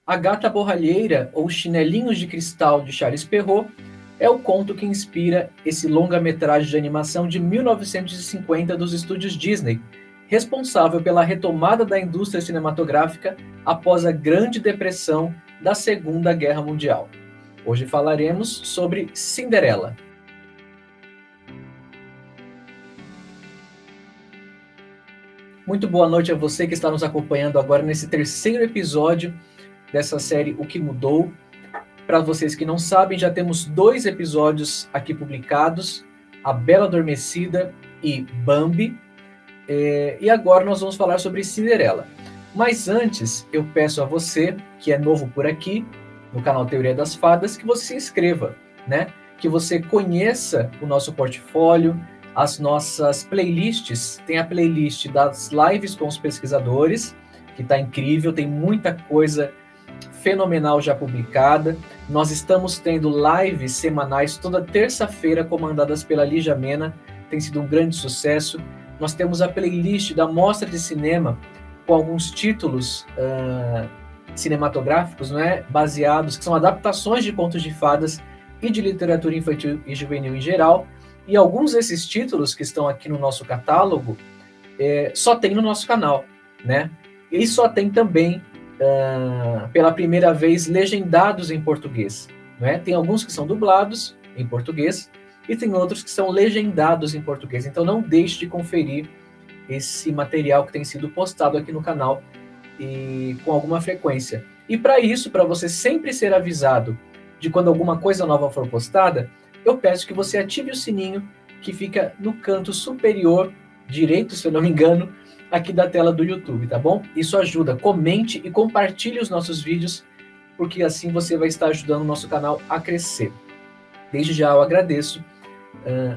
A Gata Borralheira, ou Chinelinhos de Cristal, de Charles Perrault, é o conto que inspira esse longa-metragem de animação de 1950 dos estúdios Disney, responsável pela retomada da indústria cinematográfica após a Grande Depressão da Segunda Guerra Mundial. Hoje falaremos sobre Cinderela. Muito boa noite a você que está nos acompanhando agora nesse terceiro episódio dessa série O Que Mudou. Para vocês que não sabem, já temos 2 episódios aqui publicados, A Bela Adormecida e Bambi, e agora nós vamos falar sobre Cinderela. Mas antes, eu peço a você, que é novo por aqui, no canal Teoria das Fadas, que você se inscreva, né? Que você conheça o nosso portfólio, as nossas playlists. Tem a playlist das lives com os pesquisadores, que está incrível, tem muita coisa fenomenal já publicada. Nós estamos tendo lives semanais toda terça-feira, comandadas pela Lígia Mena, tem sido um grande sucesso. Nós temos a playlist da Mostra de Cinema, com alguns títulos cinematográficos, não é? Baseados, que são adaptações de contos de fadas e de literatura infantil e juvenil em geral. E alguns desses títulos que estão aqui no nosso catálogo só tem no nosso canal, né? E só tem também, pela primeira vez, legendados em português, né? Tem alguns que são dublados em português e tem outros que são legendados em português. Então não deixe de conferir esse material que tem sido postado aqui no canal e com alguma frequência. E para isso, para você sempre ser avisado de quando alguma coisa nova for postada, eu peço que você ative o sininho que fica no canto superior direito, se eu não me engano, aqui da tela do YouTube, tá bom? Isso ajuda. Comente e compartilhe os nossos vídeos, porque assim você vai estar ajudando o nosso canal a crescer. Desde já eu agradeço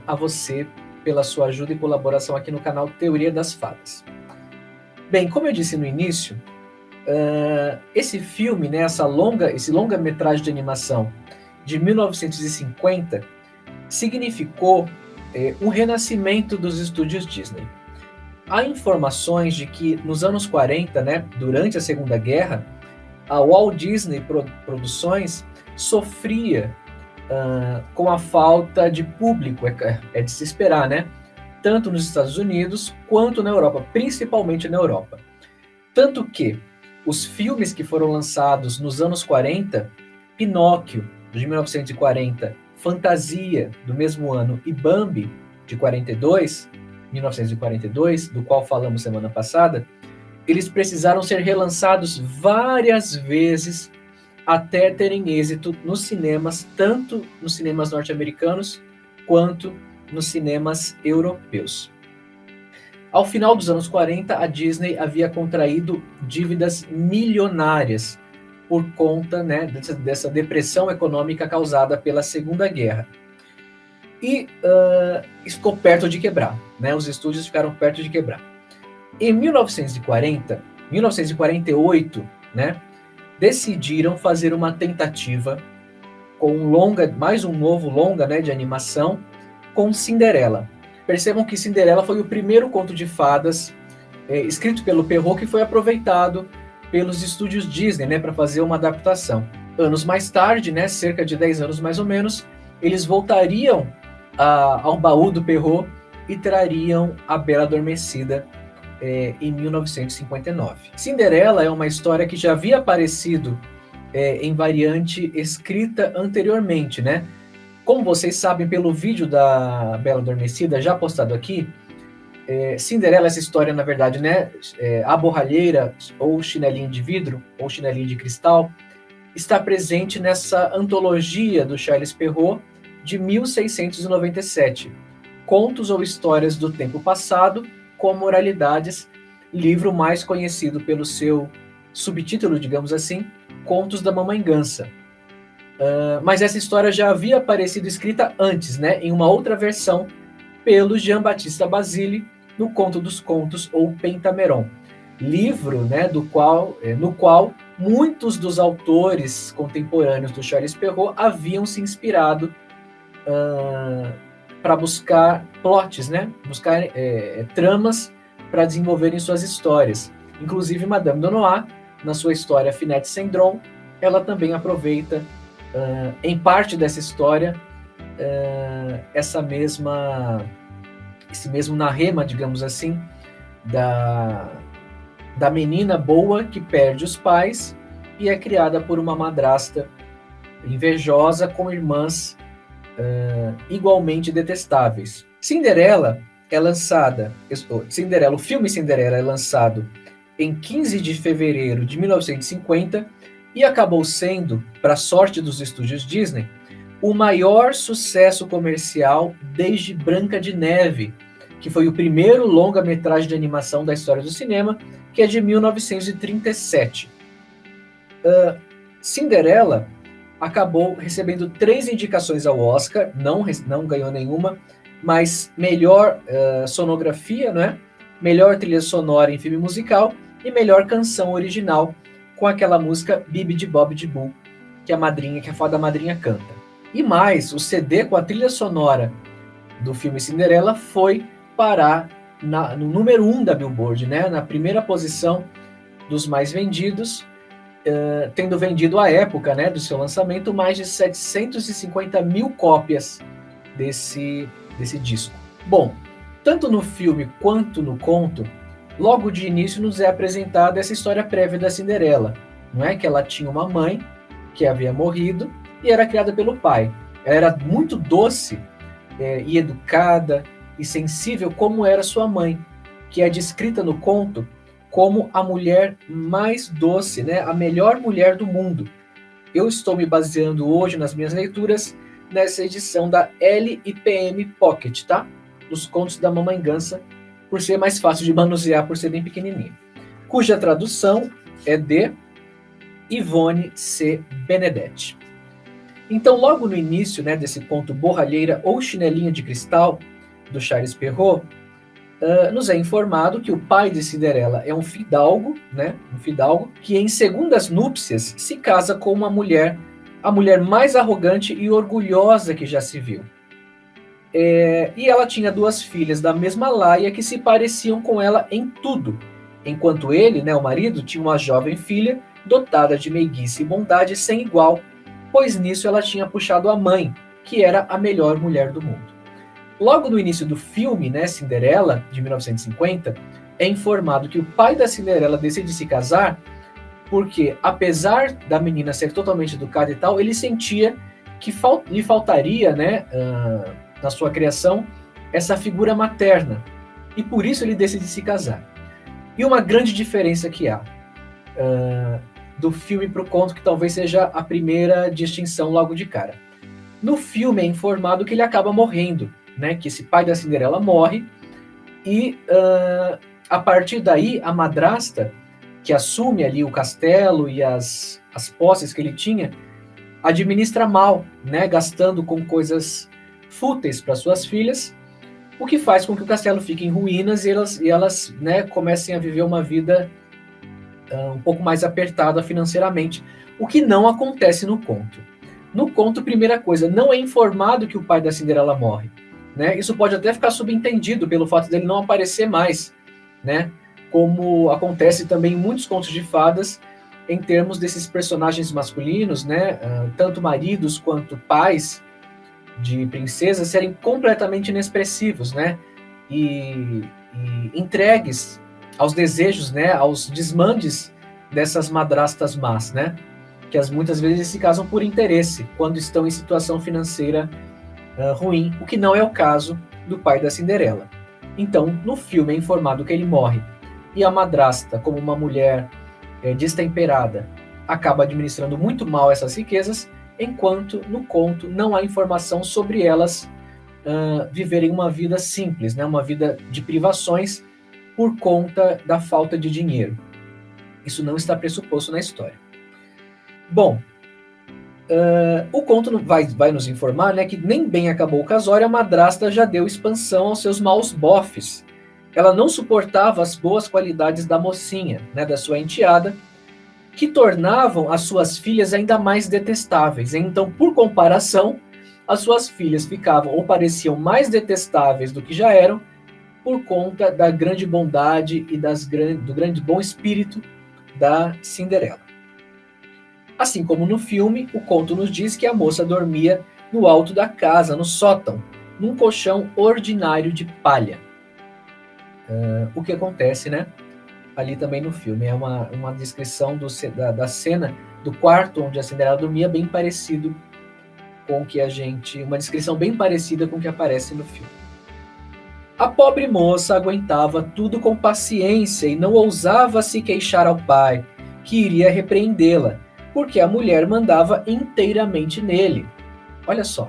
a você pela sua ajuda e colaboração aqui no canal Teoria das Fadas. Bem, como eu disse no início, esse filme, né, esse longa-metragem de animação de 1950 significou um renascimento dos estúdios Disney. Há informações de que nos anos 40, né, durante a Segunda Guerra, a Walt Disney Produções sofria com a falta de público, é de se esperar, né? Tanto nos Estados Unidos quanto na Europa, principalmente na Europa. Tanto que os filmes que foram lançados nos anos 40, Pinóquio, de 1940, Fantasia, do mesmo ano, e Bambi, de 1942, do qual falamos semana passada, eles precisaram ser relançados várias vezes até terem êxito nos cinemas, tanto nos cinemas norte-americanos quanto nos cinemas europeus. Ao final dos anos 40, a Disney havia contraído dívidas milionárias por conta, né, dessa depressão econômica causada pela Segunda Guerra. E ficou perto de quebrar, né? Os estúdios ficaram perto de quebrar. Em 1948, né, decidiram fazer uma tentativa com mais um novo longa, né, de animação, com Cinderela. Percebam que Cinderela foi o primeiro conto de fadas escrito pelo Perrault que foi aproveitado pelos estúdios Disney, né, para fazer uma adaptação. Anos mais tarde, né, cerca de 10 anos mais ou menos, eles voltariam ao baú do Perrault e trariam A Bela Adormecida em 1959. Cinderela é uma história que já havia aparecido em variante escrita anteriormente, né? Como vocês sabem pelo vídeo da Bela Adormecida, já postado aqui, Cinderela, essa história, na verdade, né, A Borralheira, ou Chinelinho de Vidro, ou Chinelinho de Cristal, está presente nessa antologia do Charles Perrault de 1697, Contos ou Histórias do Tempo Passado com Moralidades, livro mais conhecido pelo seu subtítulo, digamos assim, Contos da Mamãe Gansa. Mas essa história já havia aparecido escrita antes, né, em uma outra versão, pelo Jean Baptiste Basile, no Conto dos Contos, ou Pentameron, livro, né, no qual muitos dos autores contemporâneos do Charles Perrault haviam se inspirado para buscar plots, né, buscar tramas para desenvolverem suas histórias. Inclusive, Madame Donois, na sua história Finette Cendron, ela também aproveita, em parte dessa história, esse mesmo narrema, digamos assim, da menina boa que perde os pais e é criada por uma madrasta invejosa com irmãs igualmente detestáveis. O filme Cinderela é lançado em 15 de fevereiro de 1950 e acabou sendo, para a sorte dos estúdios Disney, o maior sucesso comercial desde Branca de Neve, que foi o primeiro longa-metragem de animação da história do cinema, que é de 1937. Cinderela acabou recebendo 3 indicações ao Oscar, não ganhou nenhuma, mas melhor sonografia, né? Melhor trilha sonora em filme musical e melhor canção original, com aquela música Bibi de Bob de Boo, que a fada madrinha canta. E mais, o CD com a trilha sonora do filme Cinderela foi parar no número 1 da Billboard, né? Na primeira posição dos mais vendidos, tendo vendido à época, né, do seu lançamento mais de 750 mil cópias desse disco. Bom, tanto no filme quanto no conto, logo de início nos é apresentada essa história prévia da Cinderela, não é? Que ela tinha uma mãe que havia morrido e era criada pelo pai. Ela era muito doce e educada e sensível como era sua mãe, que é descrita no conto como a mulher mais doce, né? A melhor mulher do mundo. Eu estou me baseando hoje nas minhas leituras nessa edição da LIPM Pocket, tá? Dos contos da Mamãe Gansa, por ser mais fácil de manusear, por ser bem pequenininho. Cuja tradução é de Ivone C. Benedetti. Então, logo no início, né, desse conto Borralheira ou Chinelinho de Cristal, do Charles Perrault, nos é informado que o pai de Cinderela é um fidalgo, né, que em segundas núpcias se casa com uma mulher, a mulher mais arrogante e orgulhosa que já se viu. E ela tinha 2 filhas da mesma laia que se pareciam com ela em tudo, enquanto ele, né, o marido, tinha uma jovem filha dotada de meiguice e bondade sem igual, pois nisso ela tinha puxado a mãe, que era a melhor mulher do mundo. Logo no início do filme, né, Cinderela, de 1950, é informado que o pai da Cinderela decide se casar porque, apesar da menina ser totalmente educada e tal, ele sentia que lhe faltaria, né, na sua criação, essa figura materna. E por isso ele decide se casar. E uma grande diferença que há do filme para o conto, que talvez seja a primeira distinção logo de cara. No filme é informado que ele acaba morrendo, né, que esse pai da Cinderela morre, e a partir daí a madrasta, que assume ali o castelo e as posses que ele tinha, administra mal, né, gastando com coisas fúteis para suas filhas, o que faz com que o castelo fique em ruínas e elas né, comecem a viver uma vida um pouco mais apertada financeiramente, o que não acontece no conto. No conto, primeira coisa, não é informado que o pai da Cinderela morre. Né? Isso pode até ficar subentendido pelo fato dele não aparecer mais, né? Como acontece também em muitos contos de fadas, em termos desses personagens masculinos, né? Tanto maridos quanto pais de princesas serem completamente inexpressivos, né? E entregues aos desejos, né? Aos desmandes dessas madrastas más, né? Que muitas vezes se casam por interesse, quando estão em situação financeira ruim, o que não é o caso do pai da Cinderela. Então, no filme é informado que ele morre, e a madrasta, como uma mulher destemperada, acaba administrando muito mal essas riquezas, enquanto no conto não há informação sobre elas viverem uma vida simples, né? Uma vida de privações por conta da falta de dinheiro. Isso não está pressuposto na história. Bom, o conto vai nos informar, né, que nem bem acabou o casório, a madrasta já deu expansão aos seus maus bofes. Ela não suportava as boas qualidades da mocinha, né, da sua enteada, que tornavam as suas filhas ainda mais detestáveis. Então, por comparação, as suas filhas ficavam ou pareciam mais detestáveis do que já eram, por conta da grande bondade e do grande bom espírito da Cinderela. Assim como no filme, o conto nos diz que a moça dormia no alto da casa, no sótão, num colchão ordinário de palha. O que acontece, né? Ali também no filme. É uma descrição da cena do quarto onde a Cinderela dormia, bem parecido com o que a gente... Uma descrição bem parecida com o que aparece no filme. A pobre moça aguentava tudo com paciência e não ousava se queixar ao pai, que iria repreendê-la, porque a mulher mandava inteiramente nele. Olha só.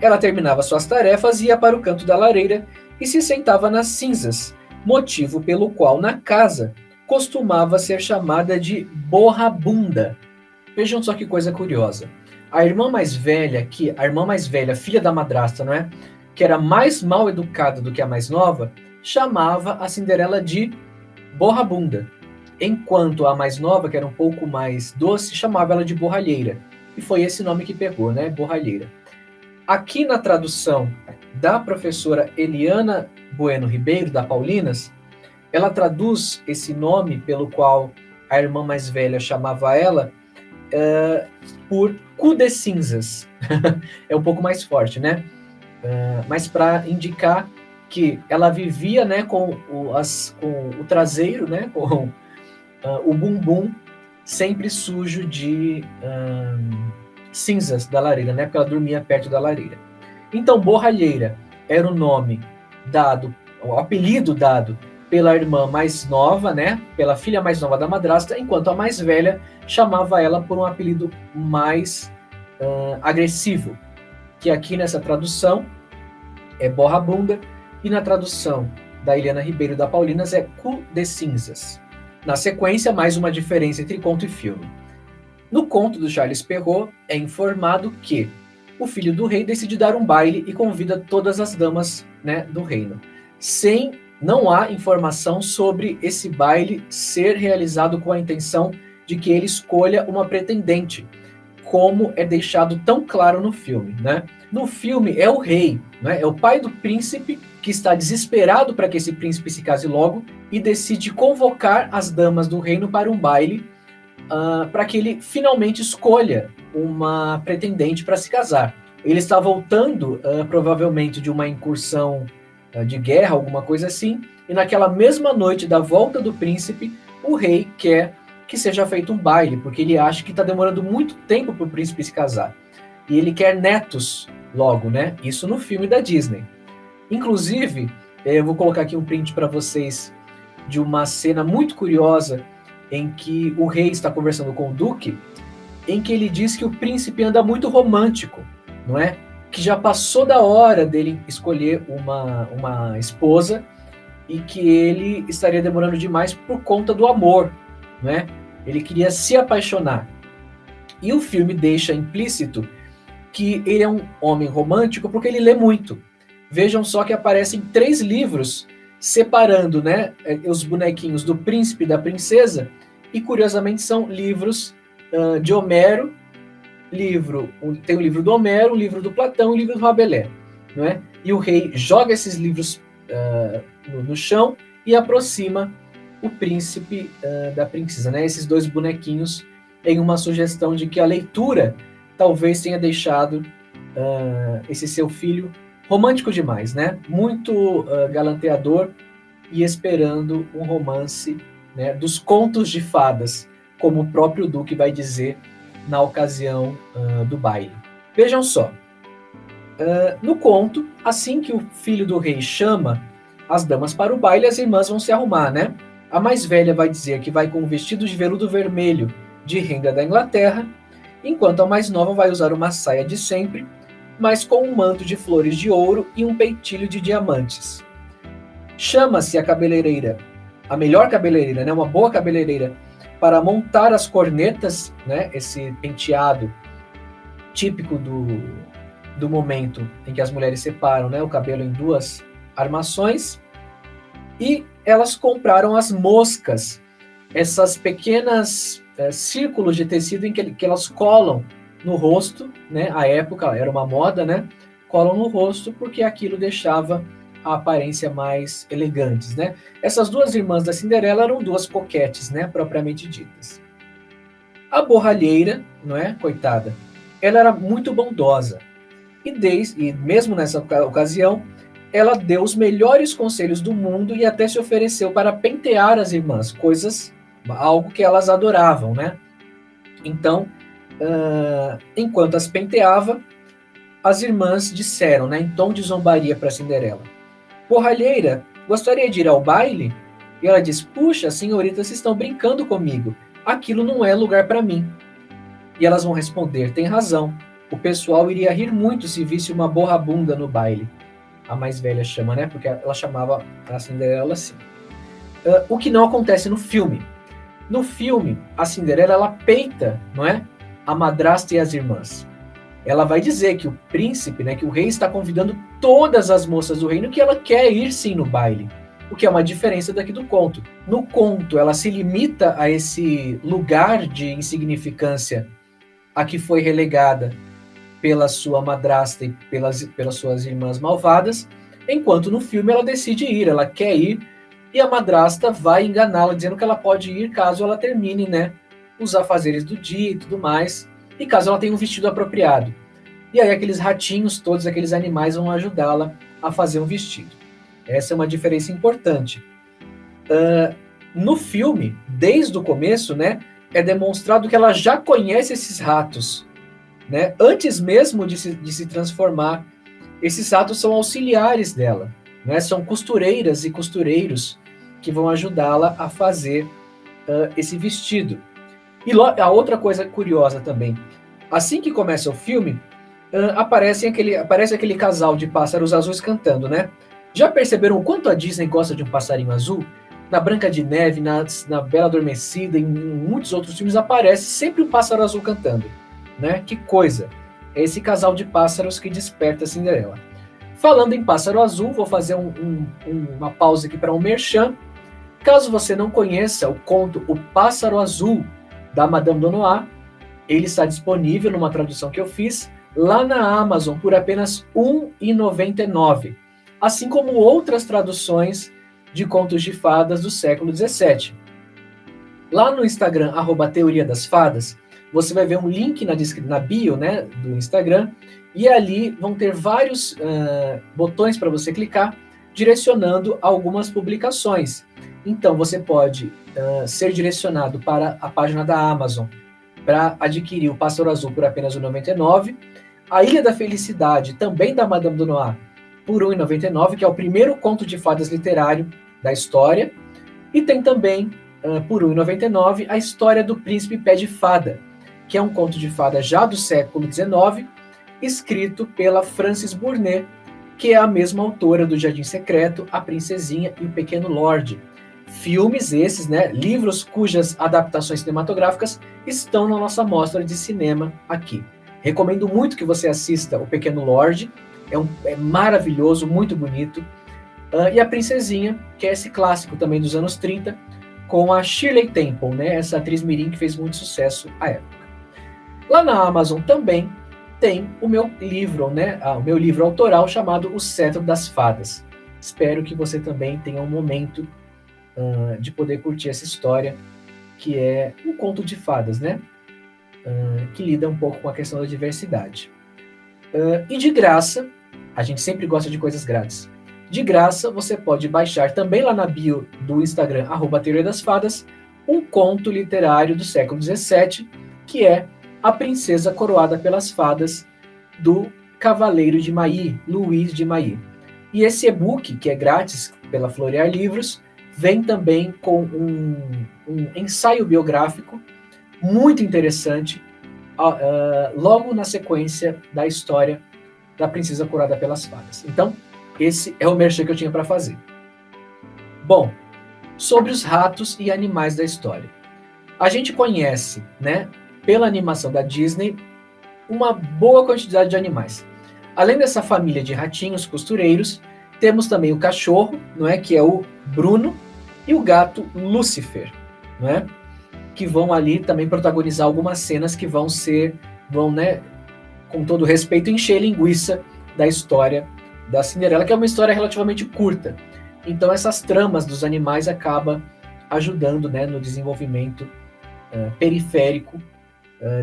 Ela terminava suas tarefas, ia para o canto da lareira e se sentava nas cinzas, motivo pelo qual na casa costumava ser chamada de borrabunda. Vejam só que coisa curiosa. A irmã mais velha, filha da madrasta, não é? Que era mais mal educada do que a mais nova, chamava a Cinderela de borrabunda, enquanto a mais nova, que era um pouco mais doce, chamava ela de borralheira. E foi esse nome que pegou, né? Borralheira. Aqui na tradução da professora Eliana Bueno Ribeiro, da Paulinas, ela traduz esse nome pelo qual a irmã mais velha chamava ela por cu de cinzas. É um pouco mais forte, né? Mas para indicar que ela vivia, né, com o traseiro, né, com o bumbum sempre sujo de cinzas da lareira, né, porque ela dormia perto da lareira. Então, borralheira era o nome dado, o apelido dado pela irmã mais nova, né, pela filha mais nova da madrasta, enquanto a mais velha chamava ela por um apelido mais agressivo, que aqui nessa tradução é borrabunda, e na tradução da Eliana Ribeiro da Paulinas é cu de cinzas. Na sequência, mais uma diferença entre conto e filme. No conto do Charles Perrault, é informado que o filho do rei decide dar um baile e convida todas as damas, né, do reino. Não há informação sobre esse baile ser realizado com a intenção de que ele escolha uma pretendente, como é deixado tão claro no filme, né? No filme é o rei, né? É o pai do príncipe que está desesperado para que esse príncipe se case logo e decide convocar as damas do reino para um baile para que ele finalmente escolha uma pretendente para se casar. Ele está voltando provavelmente de uma incursão de guerra, alguma coisa assim, e naquela mesma noite da volta do príncipe, o rei quer que seja feito um baile, porque ele acha que está demorando muito tempo para o príncipe se casar. E ele quer netos logo, né? Isso no filme da Disney. Inclusive, eu vou colocar aqui um print para vocês de uma cena muito curiosa em que o rei está conversando com o duque, em que ele diz que o príncipe anda muito romântico, não é? Que já passou da hora dele escolher uma esposa e que ele estaria demorando demais por conta do amor, não é? Ele queria se apaixonar. E o filme deixa implícito que ele é um homem romântico porque ele lê muito. Vejam só que aparecem 3 livros separando, né, os bonequinhos do príncipe e da princesa, e curiosamente são livros de Homero, tem o livro do Homero, o livro do Platão e o livro do Rabelais, não é? E o rei joga esses livros no chão e aproxima o príncipe da princesa, né? Esses 2 bonequinhos em uma sugestão de que a leitura talvez tenha deixado esse seu filho romântico demais, né? Muito galanteador e esperando um romance, né, dos contos de fadas, como o próprio Duque vai dizer na ocasião do baile. Vejam só, no conto, assim que o filho do rei chama as damas para o baile, as irmãs vão se arrumar, né? A mais velha vai dizer que vai com um vestido de veludo vermelho de renda da Inglaterra, enquanto a mais nova vai usar uma saia de sempre, mas com um manto de flores de ouro e um peitilho de diamantes. Chama-se a cabeleireira, a melhor cabeleireira, né, uma boa cabeleireira, para montar as cornetas, né, esse penteado típico do momento em que as mulheres separam, né, o cabelo em 2 armações, e elas compraram as moscas, essas pequenas círculos de tecido em que elas colam no rosto, né? À época era uma moda, né? Colam no rosto porque aquilo deixava a aparência mais elegantes, né? Essas 2 irmãs da Cinderela eram 2 coquetes, né? Propriamente ditas. A borralheira, não é, coitada, ela era muito bondosa. E mesmo nessa ocasião, ela deu os melhores conselhos do mundo e até se ofereceu para pentear as irmãs, algo que elas adoravam, né? Então, enquanto as penteava, as irmãs disseram, né, em tom de zombaria para Cinderela: "Borralheira, gostaria de ir ao baile?" E ela diz: "Puxa, senhoritas estão brincando comigo. Aquilo não é lugar para mim." E elas vão responder: "Tem razão. O pessoal iria rir muito se visse uma borrabunda no baile." A mais velha chama, né? Porque ela chamava a Cinderela assim. O que não acontece no filme. No filme, a Cinderela, ela peita, não é, a madrasta e as irmãs. Ela vai dizer que o príncipe, né, que o rei está convidando todas as moças do reino, que ela quer ir sim no baile. O que é uma diferença daqui do conto. No conto, ela se limita a esse lugar de insignificância a que foi relegada pela sua madrasta e pelas suas irmãs malvadas, enquanto no filme ela decide ir, ela quer ir, e a madrasta vai enganá-la, dizendo que ela pode ir caso ela termine, né, os afazeres do dia e tudo mais, e caso ela tenha um vestido apropriado. E aí aqueles ratinhos, todos aqueles animais vão ajudá-la a fazer um vestido. Essa é uma diferença importante. No filme, desde o começo, né, é demonstrado que ela já conhece esses ratos, né? Antes mesmo de se transformar, esses ratos são auxiliares dela, né? São costureiras e costureiros que vão ajudá-la a fazer esse vestido. E a outra coisa curiosa também, assim que começa o filme, aparece aquele casal de pássaros azuis cantando, né? Já perceberam o quanto a Disney gosta de um passarinho azul? Na Branca de Neve, na Bela Adormecida, em muitos outros filmes, aparece sempre um pássaro azul cantando, né? Que coisa! É esse casal de pássaros que desperta a Cinderela. Falando em pássaro azul, vou fazer uma pausa aqui para um merchan. Caso você não conheça o conto O Pássaro Azul, da Madame Donois, ele está disponível numa tradução que eu fiz lá na Amazon por apenas R$ 1,99, assim como outras traduções de contos de fadas do século XVII. Lá no Instagram, @Teoria das Fadas, você vai ver um link na bio, né, do Instagram, e ali vão ter vários botões para você clicar, direcionando algumas publicações. Então, você pode ser direcionado para a página da Amazon para adquirir o Pássaro Azul por apenas R$ 1,99, a Ilha da Felicidade, também da Madame Donois, por R$ 1,99, que é o primeiro conto de fadas literário da história, e tem também, por R$ 1,99, a História do Príncipe Pé de Fada, que é um conto de fada já do século XIX, escrito pela Frances Burnett, que é a mesma autora do Jardim Secreto, A Princesinha e o Pequeno Lorde. Filmes esses, né, livros cujas adaptações cinematográficas estão na nossa mostra de cinema aqui. Recomendo muito que você assista O Pequeno Lorde, é maravilhoso, muito bonito. E A Princesinha, que é esse clássico também dos anos 30, com a Shirley Temple, né, essa atriz mirim que fez muito sucesso à época. Lá na Amazon também tem o meu livro, né, o meu livro autoral chamado O Cetro das Fadas. Espero que você também tenha um momento de poder curtir essa história, que é um conto de fadas, né, que lida um pouco com a questão da diversidade. E de graça, a gente sempre gosta de coisas grátis. De graça, você pode baixar também lá na bio do Instagram, @Teoria das Fadas, um conto literário do século XVII, que é A Princesa Coroada pelas Fadas, do Cavaleiro de Mailly, Luiz de Mailly. E esse e-book, que é grátis pela Florear Livros, vem também com um ensaio biográfico muito interessante, logo na sequência da história da Princesa Coroada pelas Fadas. Então, esse é o merchan que eu tinha para fazer. Bom, sobre os ratos e animais da história. A gente conhece, né, pela animação da Disney, uma boa quantidade de animais. Além dessa família de ratinhos costureiros, temos também o cachorro, não é, que é o Bruno, e o gato Lúcifer, não é, que vão ali também protagonizar algumas cenas que vão, né, com todo respeito, encher linguiça da história da Cinderela, que é uma história relativamente curta. Então essas tramas dos animais acabam ajudando, né, no desenvolvimento periférico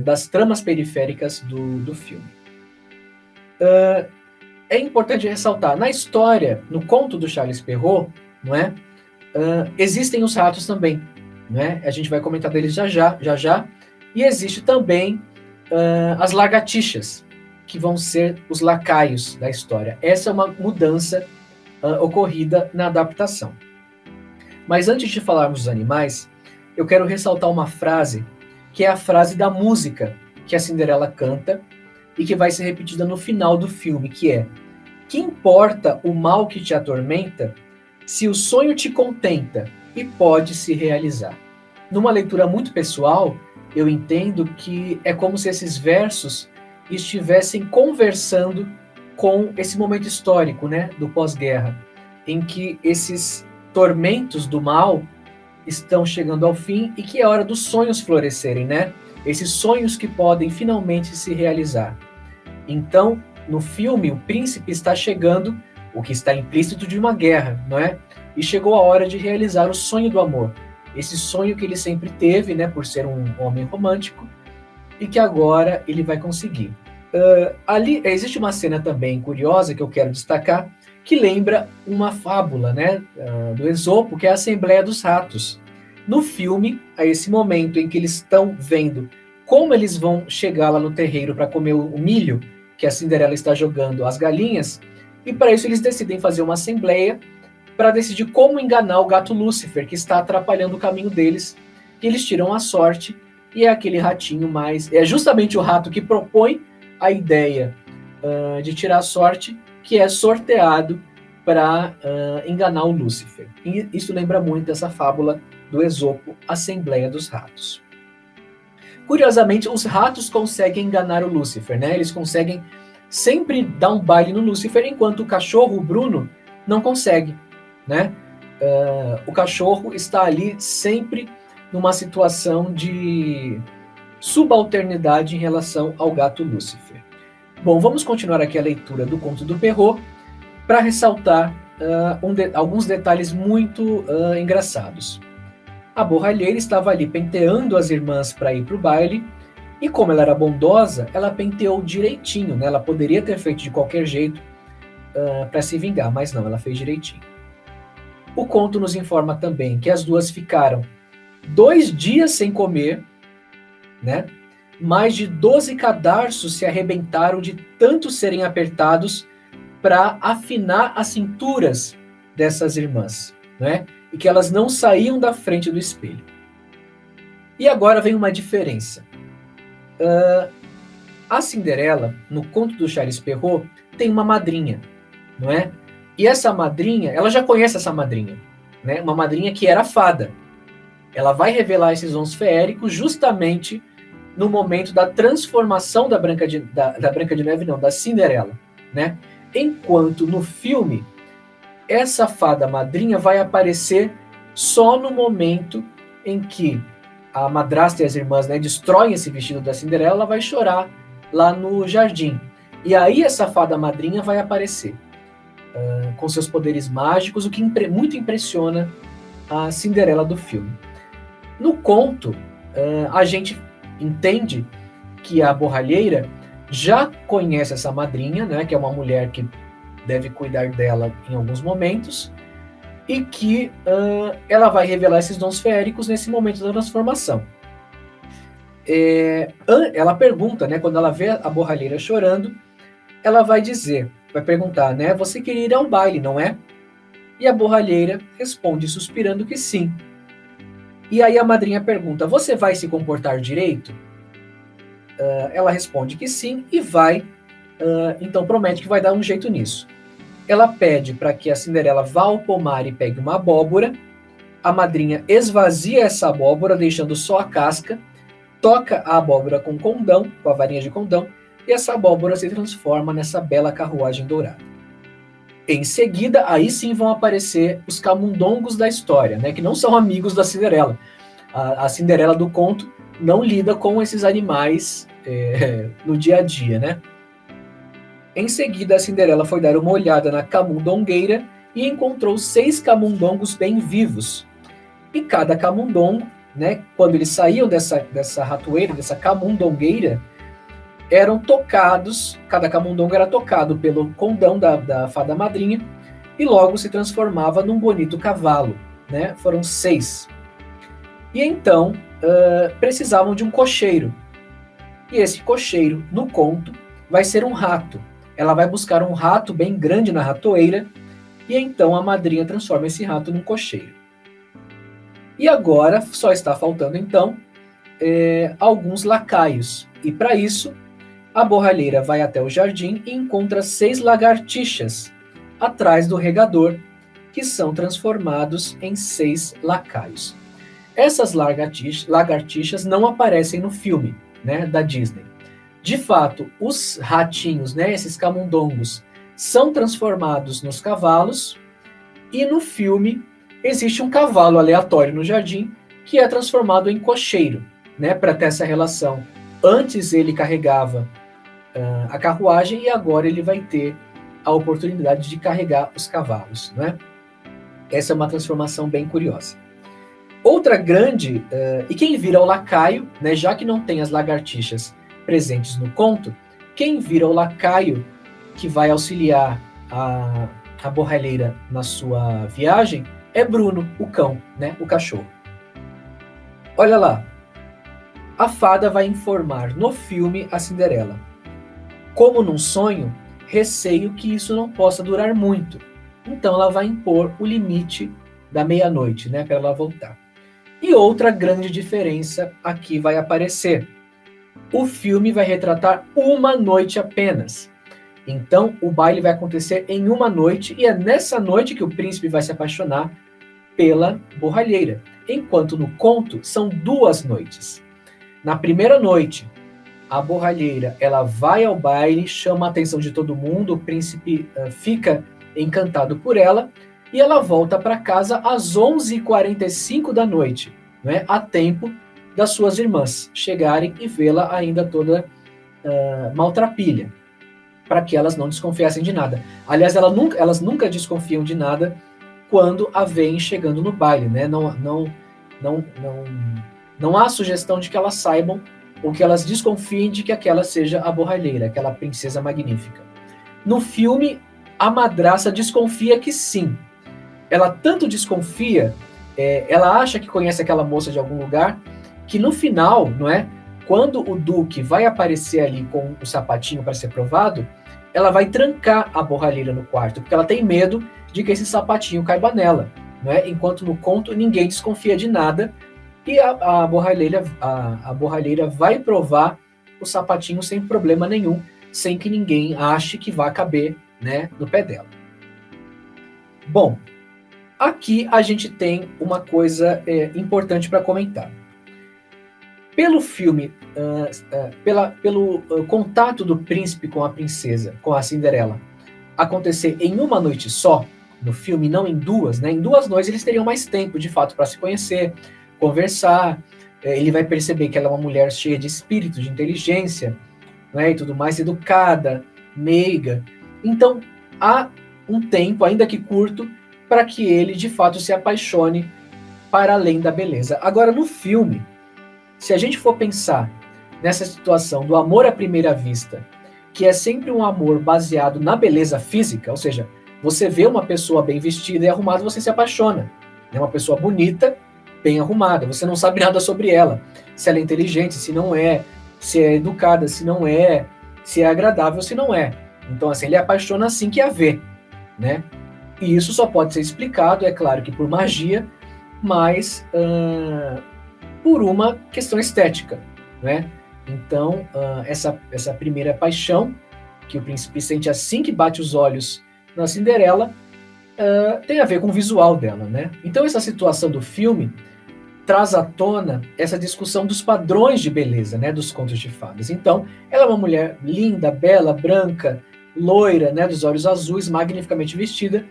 das tramas periféricas do filme. É importante ressaltar, na história, no conto do Charles Perrault, não é? Existem os ratos também, não é? A gente vai comentar deles já. E existe também as lagartixas, que vão ser os lacaios da história. Essa é uma mudança ocorrida na adaptação. Mas antes de falarmos dos animais, eu quero ressaltar uma frase, que é a frase da música que a Cinderela canta e que vai ser repetida no final do filme, que é: que importa o mal que te atormenta, se o sonho te contenta e pode se realizar. Numa leitura muito pessoal, eu entendo que é como se esses versos estivessem conversando com esse momento histórico, né, do pós-guerra, em que esses tormentos do mal estão chegando ao fim e que é hora dos sonhos florescerem, né? Esses sonhos que podem finalmente se realizar. Então, no filme, o príncipe está chegando, o que está implícito de uma guerra, não é? E chegou a hora de realizar o sonho do amor. Esse sonho que ele sempre teve, né, por ser um homem romântico, e que agora ele vai conseguir. Ali existe uma cena também curiosa que eu quero destacar, que lembra uma fábula, né, do Esopo, que é a Assembleia dos Ratos. No filme, a esse momento em que eles estão vendo como eles vão chegar lá no terreiro para comer o milho que a Cinderela está jogando às galinhas, e para isso eles decidem fazer uma assembleia para decidir como enganar o gato Lúcifer, que está atrapalhando o caminho deles, e eles tiram a sorte, e é aquele ratinho mais... É justamente o rato que propõe a ideia de tirar a sorte, que é sorteado para enganar o Lúcifer. E isso lembra muito essa fábula do Esopo, Assembleia dos Ratos. Curiosamente, os ratos conseguem enganar o Lúcifer, né? Eles conseguem sempre dar um baile no Lúcifer, enquanto o cachorro, o Bruno, não consegue, né? O cachorro está ali sempre numa situação de subalternidade em relação ao gato Lúcifer. Bom, vamos continuar aqui a leitura do conto do Perrault para ressaltar alguns detalhes muito engraçados. A borralheira estava ali penteando as irmãs para ir para o baile, e como ela era bondosa, ela penteou direitinho, né? Ela poderia ter feito de qualquer jeito para se vingar, mas não, ela fez direitinho. O conto nos informa também que as duas ficaram 2 dias sem comer, né? Mais de 12 cadarços se arrebentaram de tanto serem apertados para afinar as cinturas dessas irmãs, né? E que elas não saíam da frente do espelho. E agora vem uma diferença. A Cinderela, no conto do Charles Perrault, tem uma madrinha, não é? E essa madrinha, ela já conhece essa madrinha, né? Uma madrinha que era fada. Ela vai revelar esses dons feéricos justamente no momento da transformação da Branca de Neve, não, da Cinderela, né? Enquanto no filme, essa fada madrinha vai aparecer só no momento em que a madrasta e as irmãs, né, destroem esse vestido da Cinderela, ela vai chorar lá no jardim. E aí essa fada madrinha vai aparecer com seus poderes mágicos, o que muito impressiona a Cinderela do filme. No conto, a gente entende que a borralheira já conhece essa madrinha, né, que é uma mulher que deve cuidar dela em alguns momentos, e que ela vai revelar esses dons feéricos nesse momento da transformação. Ela pergunta, né, quando ela vê a borralheira chorando, ela vai perguntar, né, você queria ir ao baile, não é? E a borralheira responde suspirando que sim. E aí a madrinha pergunta, você vai se comportar direito? Ela responde que sim e vai, então promete que vai dar um jeito nisso. Ela pede para que a Cinderela vá ao pomar e pegue uma abóbora. A madrinha esvazia essa abóbora, deixando só a casca, toca a abóbora com condão, com a varinha de condão, e essa abóbora se transforma nessa bela carruagem dourada. Em seguida, aí sim vão aparecer os camundongos da história, né, que não são amigos da Cinderela. A Cinderela do conto não lida com esses animais no dia a dia, né? Em seguida, a Cinderela foi dar uma olhada na camundongueira e encontrou 6 camundongos bem vivos. E cada camundongo né, quando eles saíam dessa ratoeira, dessa camundongueira, eram tocados, cada camundongo era tocado pelo condão da fada madrinha, e logo se transformava num bonito cavalo, né? Foram 6. E então precisavam de um cocheiro. E esse cocheiro, no conto, vai ser um rato. Ela vai buscar um rato bem grande na ratoeira, e então a madrinha transforma esse rato num cocheiro. E agora só está faltando então alguns lacaios. E para isso, a borralheira vai até o jardim e encontra 6 lagartixas atrás do regador, que são transformados em 6 lacaios. Essas lagartixas não aparecem no filme, né, da Disney. De fato, os ratinhos, né, esses camundongos, são transformados nos cavalos, e no filme existe um cavalo aleatório no jardim que é transformado em cocheiro, né, para ter essa relação. Antes ele carregava a carruagem e agora ele vai ter a oportunidade de carregar os cavalos, né? Essa é uma transformação bem curiosa. Outra grande, e quem vira o lacaio, né, já que não tem as lagartixas presentes no conto, quem vira o lacaio que vai auxiliar a borralheira na sua viagem é Bruno, o cão, né, o cachorro. Olha lá, a fada vai informar no filme a Cinderela. Como num sonho, receio que isso não possa durar muito. Então ela vai impor o limite da meia-noite, né, para ela voltar. E outra grande diferença aqui vai aparecer. O filme vai retratar uma noite apenas. Então o baile vai acontecer em uma noite e é nessa noite que o príncipe vai se apaixonar pela borralheira. Enquanto no conto são 2 noites. Na primeira noite, a borralheira ela vai ao baile, chama a atenção de todo mundo, o príncipe fica encantado por ela e ela volta para casa às 11h45 da noite, né, a tempo das suas irmãs chegarem e vê-la ainda toda maltrapilha, para que elas não desconfiassem de nada. Aliás, elas nunca desconfiam de nada quando a veem chegando no baile, né? Não há sugestão de que elas saibam ou que elas desconfiem de que aquela seja a borralheira, aquela princesa magnífica. No filme, a madraça desconfia que sim. Ela tanto desconfia, ela acha que conhece aquela moça de algum lugar, que no final, não é? Quando o Duque vai aparecer ali com o sapatinho para ser provado, ela vai trancar a borralheira no quarto, porque ela tem medo de que esse sapatinho caiba nela, não é? Enquanto no conto ninguém desconfia de nada, e a borralheira vai provar o sapatinho sem problema nenhum, sem que ninguém ache que vá caber, né, no pé dela. Bom, aqui a gente tem uma coisa importante para comentar. Pelo filme, pelo contato do príncipe com a princesa, com a Cinderela, acontecer em uma noite só, no filme, não em 2, né? Em 2 noites eles teriam mais tempo, de fato, para se conhecer, conversar. Ele vai perceber que ela é uma mulher cheia de espírito, de inteligência, né, e tudo mais, educada, meiga. Então, há um tempo, ainda que curto, para que ele, de fato, se apaixone para além da beleza. Agora, no filme, se a gente for pensar nessa situação do amor à primeira vista, que é sempre um amor baseado na beleza física, ou seja, você vê uma pessoa bem vestida e arrumada, você se apaixona. É uma pessoa bonita, bem arrumada, você não sabe nada sobre ela, se ela é inteligente, se não é, se é educada, se não é, se é agradável, se não é. Então, assim, ele apaixona assim que a vê, né? E isso só pode ser explicado, é claro que por magia, mas por uma questão estética, né? Então, essa primeira paixão que o príncipe sente assim que bate os olhos na Cinderela tem a ver com o visual dela, né? Então, essa situação do filme traz à tona essa discussão dos padrões de beleza, né, dos contos de fadas. Então, ela é uma mulher linda, bela, branca, loira, né, dos olhos azuis, magnificamente vestida,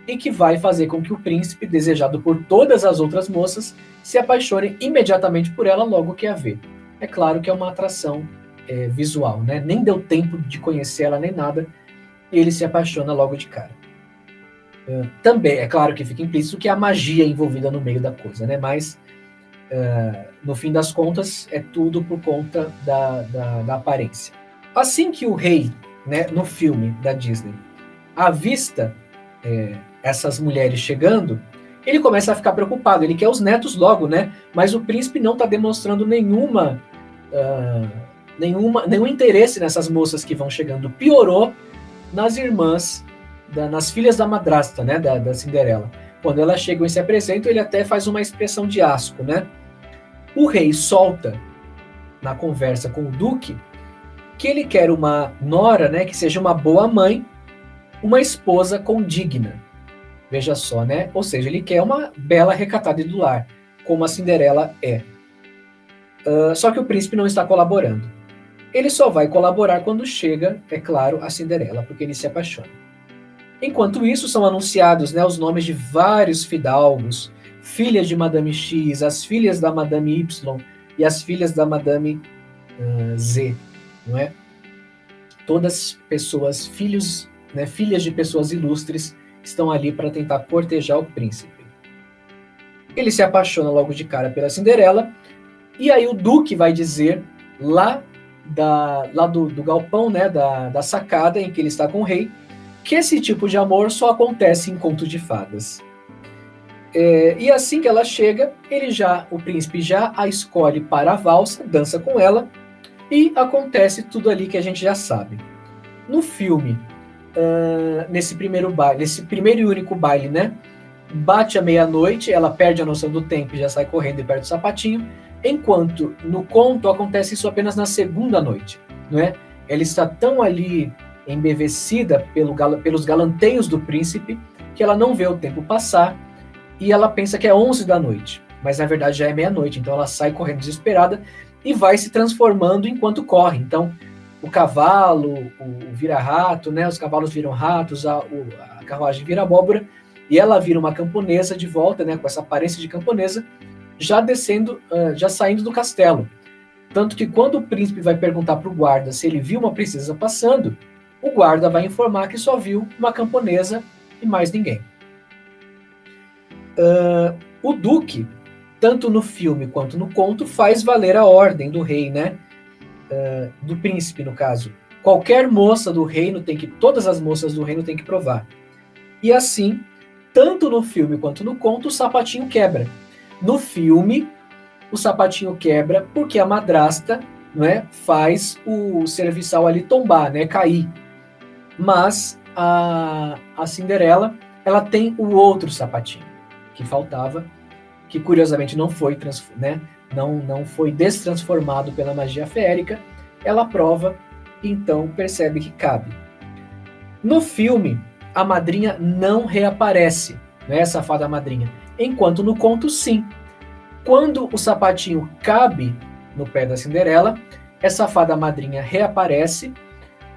e que vai fazer com que o príncipe, desejado por todas as outras moças, se apaixone imediatamente por ela logo que a vê. É claro que é uma atração visual, né? Nem deu tempo de conhecer ela nem nada, e ele se apaixona logo de cara. Também, é claro que fica implícito que há magia envolvida no meio da coisa, né? Mas no fim das contas, é tudo por conta da aparência. Assim que o rei, né, no filme da Disney, avista essas mulheres chegando, ele começa a ficar preocupado, ele quer os netos logo, né? Mas o príncipe não está demonstrando nenhum interesse nessas moças que vão chegando. Piorou nas irmãs, nas filhas da madrasta, né, da Cinderela. Quando elas chegam e se apresentam, ele até faz uma expressão de asco, né? O rei solta, na conversa com o duque, que ele quer uma nora, né, que seja uma boa mãe, uma esposa condigna. Veja só, né? Ou seja, ele quer uma bela recatada e do lar, como a Cinderela é. Só que o príncipe não está colaborando. Ele só vai colaborar quando chega, é claro, a Cinderela, porque ele se apaixona. Enquanto isso, são anunciados, né, os nomes de vários fidalgos, filhas de Madame X, as filhas da Madame Y e as filhas da Madame Z, não é? Todas pessoas, filhos, né, filhas de pessoas ilustres, estão ali para tentar cortejar o príncipe. Ele se apaixona logo de cara pela Cinderela, e aí o duque vai dizer, lá do galpão, né, da sacada em que ele está com o rei, que esse tipo de amor só acontece em conto de fadas. E assim que ela chega, o príncipe já a escolhe para a valsa, dança com ela, e acontece tudo ali que a gente já sabe. No filme, nesse primeiro e único baile, né? Bate a meia-noite, ela perde a noção do tempo e já sai correndo e perde o sapatinho, enquanto no conto acontece isso apenas na segunda noite, não é? Ela está tão ali embevecida pelos galanteios do príncipe que ela não vê o tempo passar e ela pensa que é 11 da noite, mas na verdade já é meia-noite, então ela sai correndo desesperada e vai se transformando enquanto corre. Então, o cavalo, o vira-rato, né? Os cavalos viram ratos, a carruagem vira abóbora, e ela vira uma camponesa de volta, né? Com essa aparência de camponesa, já descendo, já saindo do castelo. Tanto que quando o príncipe vai perguntar para o guarda se ele viu uma princesa passando, o guarda vai informar que só viu uma camponesa e mais ninguém. O duque, tanto no filme quanto no conto, faz valer a ordem do rei, né? Do príncipe, no caso. Qualquer moça do reino todas as moças do reino têm que provar. E assim, tanto no filme quanto no conto, o sapatinho quebra. No filme, o sapatinho quebra porque a madrasta, né, faz o serviçal ali tombar, né, cair. Mas a Cinderela, ela tem o outro sapatinho que faltava, que curiosamente não foi, né, não foi destransformado pela magia feérica. Ela prova e então percebe que cabe. No filme, a madrinha não reaparece, né, essa fada madrinha, enquanto no conto sim. Quando o sapatinho cabe no pé da Cinderela, essa fada madrinha reaparece,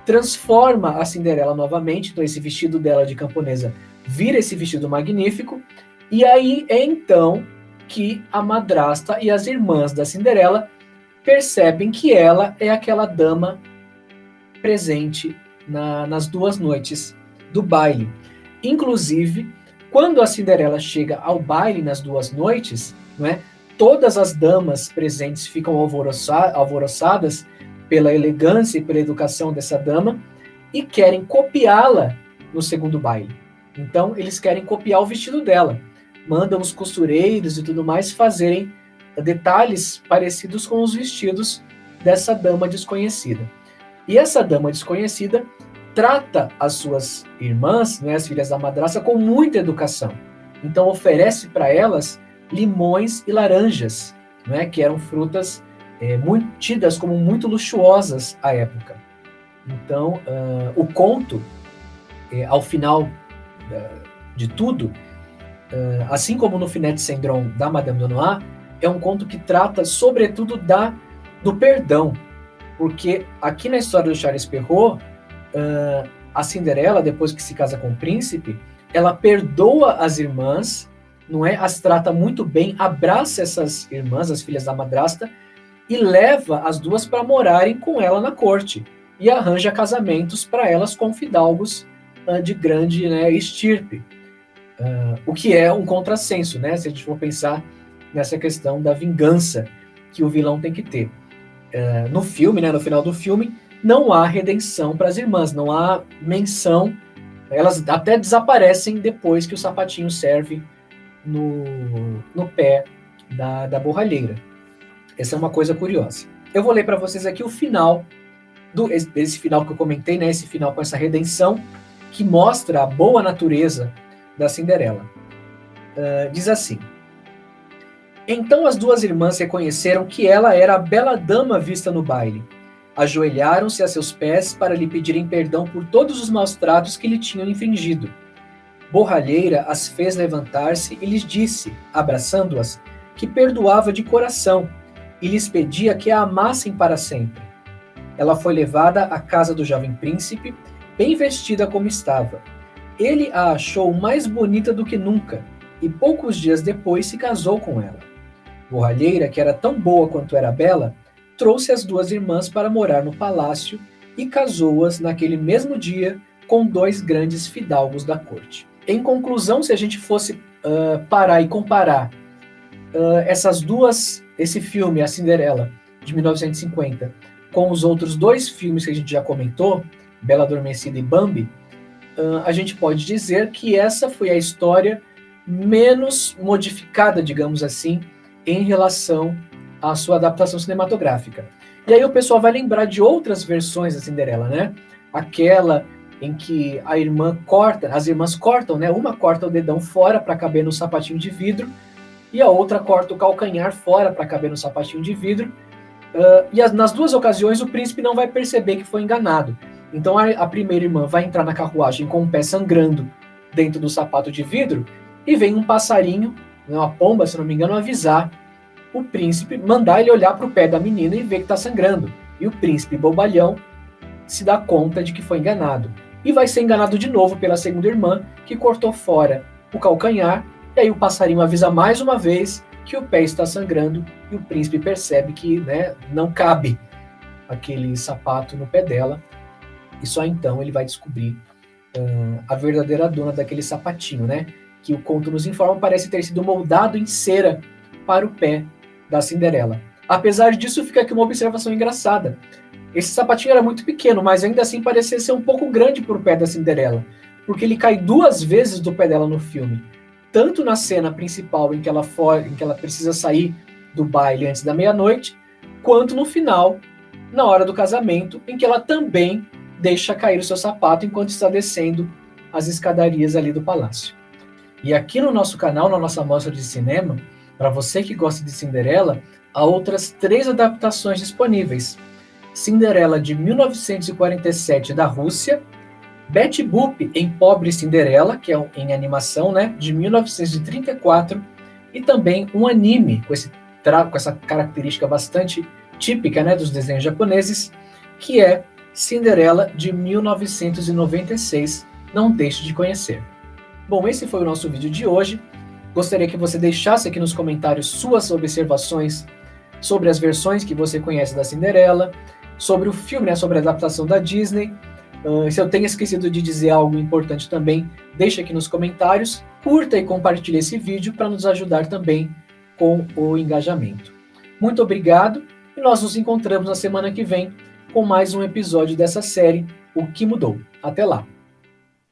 transforma a Cinderela novamente, então esse vestido dela de camponesa vira esse vestido magnífico, e aí é então que a madrasta e as irmãs da Cinderela percebem que ela é aquela dama presente nas duas noites do baile. Inclusive, quando a Cinderela chega ao baile nas duas noites, não é, todas as damas presentes ficam alvoroçadas pela elegância e pela educação dessa dama e querem copiá-la no segundo baile. Então, eles querem copiar o vestido dela. Mandam os costureiros e tudo mais fazerem detalhes parecidos com os vestidos dessa dama desconhecida. E essa dama desconhecida trata as suas irmãs, né, as filhas da madrasta, com muita educação. Então oferece para elas limões e laranjas, né, que eram frutas tidas como muito luxuosas à época. Então, o conto, ao final de tudo, assim como no Finette Cendron da Madame Donois, é um conto que trata, sobretudo, do perdão. Porque aqui na história do Charles Perrault, a Cinderela, depois que se casa com o príncipe, ela perdoa as irmãs, não é? As trata muito bem, abraça essas irmãs, as filhas da madrasta, e leva as duas para morarem com ela na corte. E arranja casamentos para elas com fidalgos de grande, né, estirpe. O que é um contrassenso, né? Se a gente for pensar nessa questão da vingança que o vilão tem que ter. No filme, né, no final do filme, não há redenção para as irmãs, não há menção, elas até desaparecem depois que o sapatinho serve no pé da borralheira. Essa é uma coisa curiosa. Eu vou ler para vocês aqui o final, esse final que eu comentei, né, esse final com essa redenção, que mostra a boa natureza da Cinderela. Diz assim: então as duas irmãs reconheceram que ela era a bela dama vista no baile. Ajoelharam-se a seus pés para lhe pedirem perdão por todos os maus tratos que lhe tinham infringido. Borralheira as fez levantar-se e lhes disse, abraçando-as, que perdoava de coração e lhes pedia que a amassem para sempre. Ela foi levada à casa do jovem príncipe, bem vestida como estava. Ele a achou mais bonita do que nunca, e poucos dias depois se casou com ela. Borralheira, que era tão boa quanto era bela, trouxe as duas irmãs para morar no palácio e casou-as naquele mesmo dia com dois grandes fidalgos da corte. Em conclusão, se a gente fosse parar e comparar esse filme, A Cinderela, de 1950, com os outros dois filmes que a gente já comentou, Bela Adormecida e Bambi, a gente pode dizer que essa foi a história menos modificada, digamos assim, em relação à sua adaptação cinematográfica. E aí o pessoal vai lembrar de outras versões da Cinderela, né? Aquela em que as irmãs cortam, né? Uma corta o dedão fora para caber no sapatinho de vidro e a outra corta o calcanhar fora para caber no sapatinho de vidro. Nas duas ocasiões o príncipe não vai perceber que foi enganado. Então a primeira irmã vai entrar na carruagem com o pé sangrando dentro do sapato de vidro e vem um passarinho, uma pomba, se não me engano, avisar o príncipe, mandar ele olhar para o pé da menina e ver que está sangrando. E o príncipe bobalhão se dá conta de que foi enganado. E vai ser enganado de novo pela segunda irmã, que cortou fora o calcanhar, e aí o passarinho avisa mais uma vez que o pé está sangrando, e o príncipe percebe que, né, não cabe aquele sapato no pé dela, e só então ele vai descobrir a verdadeira dona daquele sapatinho, né? Que o conto nos informa parece ter sido moldado em cera para o pé da Cinderela. Apesar disso, fica aqui uma observação engraçada. Esse sapatinho era muito pequeno, mas ainda assim parecia ser um pouco grande para o pé da Cinderela, porque ele cai duas vezes do pé dela no filme. Tanto na cena principal em que ela precisa sair do baile antes da meia-noite, quanto no final, na hora do casamento, em que ela também deixa cair o seu sapato enquanto está descendo as escadarias ali do palácio. E aqui no nosso canal, na nossa mostra de cinema, para você que gosta de Cinderela, há outras 3 adaptações disponíveis. Cinderela de 1947 da Rússia, Betty Boop em Pobre Cinderela, que é em animação, né, de 1934, e também um anime com essa característica bastante típica, né, dos desenhos japoneses, que é Cinderela de 1996. Não deixe de conhecer. Bom, esse foi o nosso vídeo de hoje. Gostaria que você deixasse aqui nos comentários suas observações sobre as versões que você conhece da Cinderela, sobre o filme, né, sobre a adaptação da Disney. Se eu tenho esquecido de dizer algo importante também, deixe aqui nos comentários. Curta e compartilhe esse vídeo para nos ajudar também com o engajamento. Muito obrigado e nós nos encontramos na semana que vem com mais um episódio dessa série, O que Mudou. Até lá!